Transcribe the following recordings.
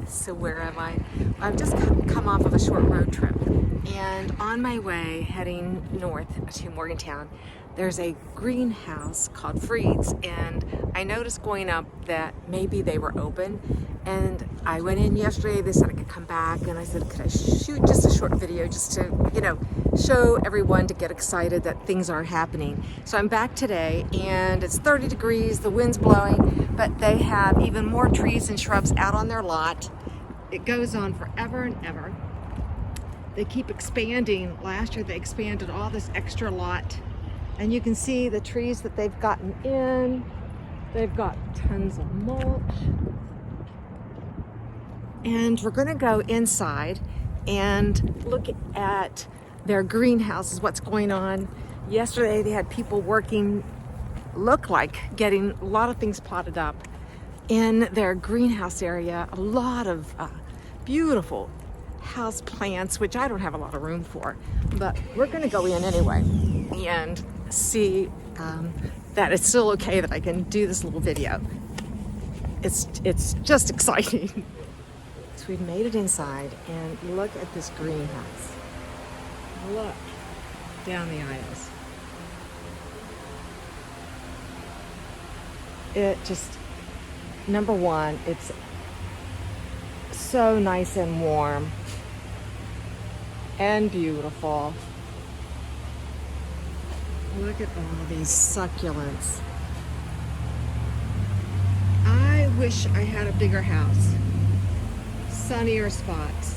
So where am I? I've just come off of a short road trip, and on my way heading north to Morgantown, there's a greenhouse called Freed's, and I noticed going up that maybe they were open, and I went in yesterday. They said I could come back, and I said, could I shoot just a short video just to, show everyone, to get excited that things are happening. So I'm back today, and it's 30 degrees, the wind's blowing, but they have even more trees and shrubs out on their lot. It goes on forever and ever. They keep expanding. Last year they expanded all this extra lot, and you can see the trees that they've gotten in. They've got tons of mulch. And we're gonna go inside and look at their greenhouses, what's going on. Yesterday they had people working, look like getting a lot of things potted up in their greenhouse area. A lot of beautiful house plants, which I don't have a lot of room for, but we're gonna go in anyway and see that it's still okay that I can do this little video. It's just exciting. So we've made it inside, and look at this greenhouse. Look down the aisles. It just, number one, it's so nice and warm and beautiful. Look at all these succulents. I wish I had a bigger house, sunnier spots.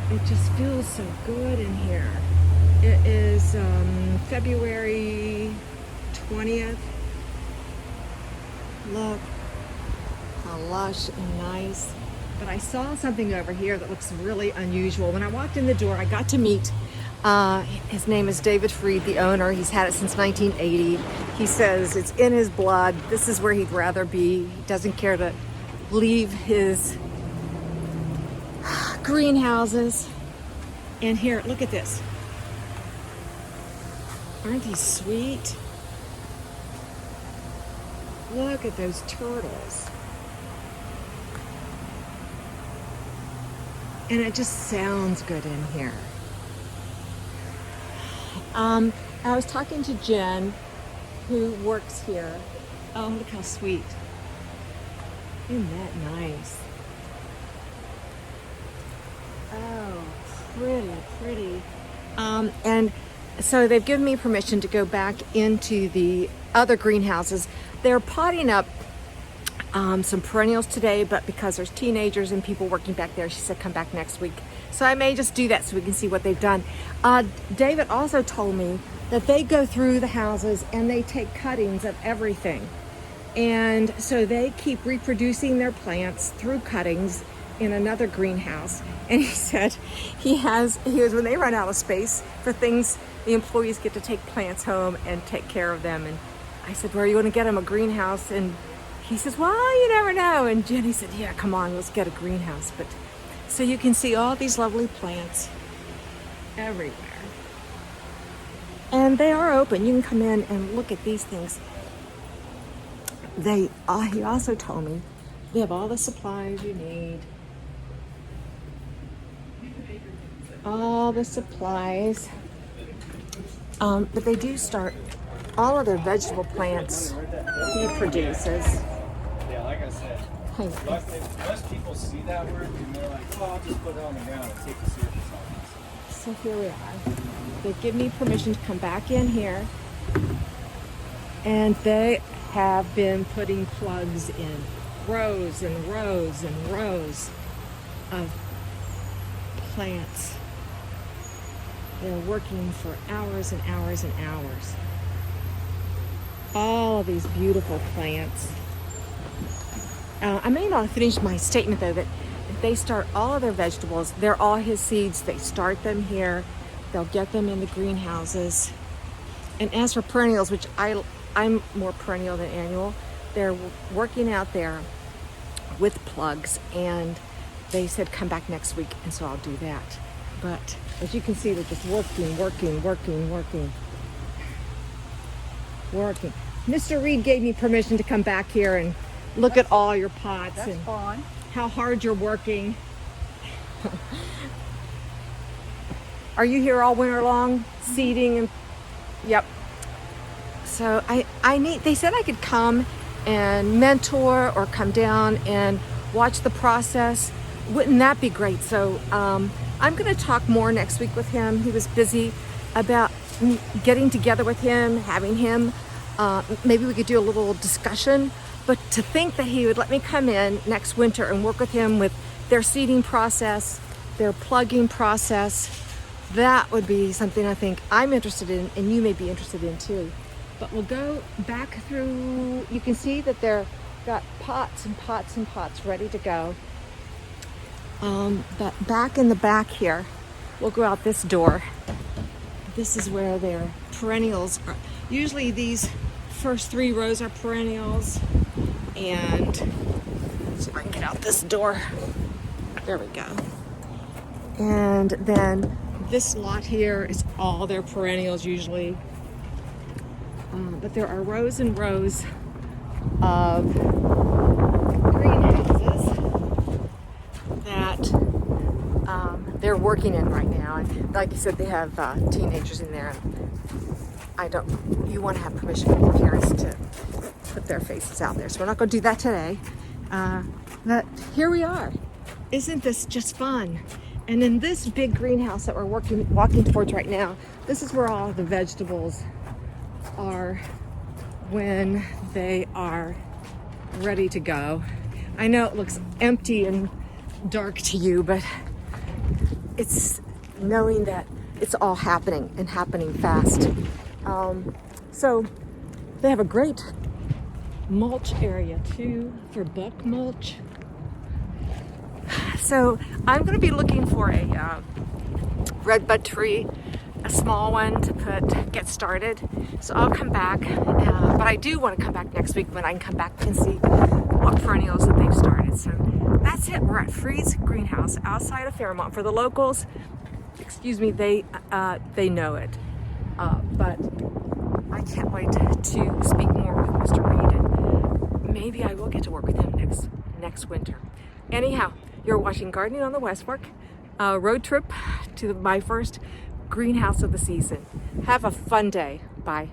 It just feels so good in here. It is February 20th. Look how lush and nice. But I saw something over here that looks really unusual. When I walked in the door, I got to meet, his name is David Freed, the owner. He's had it since 1980. He says it's in his blood. This is where he'd rather be. He doesn't care to leave his greenhouses. And here, look at this. Aren't these sweet? Look at those turtles. And it just sounds good in here. I was talking to Jen, who works here. Oh, look how sweet. Isn't that nice? Oh, pretty. And so they've given me permission to go back into the other greenhouses. They're potting up some perennials today, but because there's teenagers and people working back there, she said come back next week. So I may just do that so we can see what they've done. David also told me that they go through the houses and they take cuttings of everything. And so they keep reproducing their plants through cuttings in another greenhouse. And he said when they run out of space for things, the employees get to take plants home and take care of them. And I said, where are you going to get them? A greenhouse? And he says, well, you never know. And Jenny said, yeah, come on, let's get a greenhouse. But so you can see all these lovely plants everywhere. And they are open. You can come in and look at these things. He also told me they have all the supplies you need. All the supplies. But they do start all of their vegetable plants he produces. Yeah, like I said, less people see that word, and they're like, oh, I'll just put it on the ground and take the surface off. So here we are. They give me permission to come back in here, and they have been putting plugs in rows and rows and rows of plants. They're working for hours and hours and hours. All of these beautiful plants. I may not have finished my statement though, that they start all of their vegetables, they're all his seeds. They start them here. They'll get them in the greenhouses. And as for perennials, which I'm more perennial than annual, they're working out there with plugs, and they said come back next week, and so I'll do that. But as you can see, they're just working. Mr. Reed gave me permission to come back here and look at all your pots That's and fine. how hard you're working. Are you here all winter long, seeding? And yep. So they said I could come and mentor or come down and watch the process. Wouldn't that be great? So I'm going to talk more next week with him. He was busy about getting together with him, having him. Maybe we could do a little discussion. But to think that he would let me come in next winter and work with him with their seeding process, their plugging process, that would be something I think I'm interested in and you may be interested in too. But we'll go back through, you can see that they're got pots and pots and pots ready to go. But back in the back here, we'll go out this door. This is where their perennials are. Usually these first 3 rows are perennials. And see if I can get out this door. There we go. And then this lot here is all their perennials usually. But there are rows and rows of greenhouses that they're working in right now. And like you said, they have teenagers in there. You want to have permission from your parents to put their faces out there. So we're not going to do that today. But here we are. Isn't this just fun? And in this big greenhouse that we're walking towards right now, this is where all the vegetables are when they are ready to go. I know it looks empty and dark to you, but it's knowing that it's all happening and happening fast. So they have a great mulch area too for buck mulch. So I'm going to be looking for a redbud tree, a small one to get started. So I'll come back, but I do want to come back next week when I can come back and see what perennials that they've started. So that's it. We're at Freed's Greenhouse outside of Fairmont. For the locals, excuse me, they know it, but I can't wait to speak more with Mr. Reed, and maybe I will get to work with him next winter. Anyhow, you're watching Gardening on the West Fork, a road trip to my first greenhouse of the season. Have a fun day. Bye.